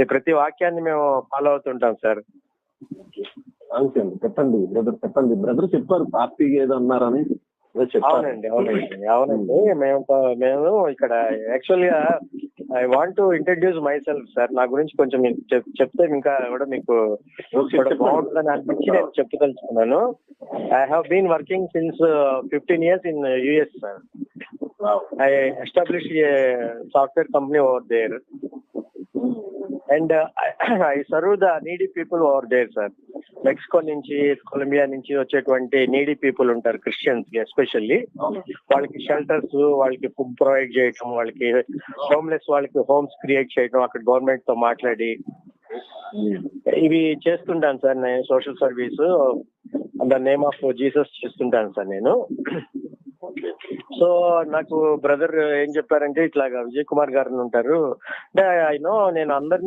ఈ ప్రతి వాక్యాన్ని మేము ఫాలో అవుతుంటాం సార్. అంతే అండి. చెప్పండి బ్రదర్, చెప్పండి. బ్రదర్ చెప్పారు పార్టీకి ఏదో అన్నారని చెప్పారు. అవునండి. మేము ఇక్కడ యాక్చువల్ గా I want to introduce my self sir. నా గురించి కొంచెం మీకు చెప్తే ఇంకా కూడా మీకు బాగుంటుందని అనిపించి నేను చెప్పదలుచుకున్నాను. I have been working since 15 years in US sir. I established a software company over there. And I serve the needy people over there, sir. Mexico నుంచి, కొలంబియా నుంచి వచ్చేటువంటి నీడీ పీపుల్ ఉంటారు, క్రిస్టియన్స్ కి ఎస్పెషల్లీ. వాళ్ళకి shelters, వాళ్ళకి food provide చేయటం, వాళ్ళకి homeless వాళ్ళకి హోమ్స్ క్రియేట్ చేయటం, అక్కడ గవర్నమెంట్ తో మాట్లాడి ఇవి చేస్తుంటాను సార్. నేను social service the name of Jesus చేస్తుంటాను సార్ నేను. సో నాకు బ్రదర్ ఏం చెప్పారంటే, ఇట్లాగా విజయ్ కుమార్ గారు ఉంటారు, అంటే ఐ నో నేను అందరినీ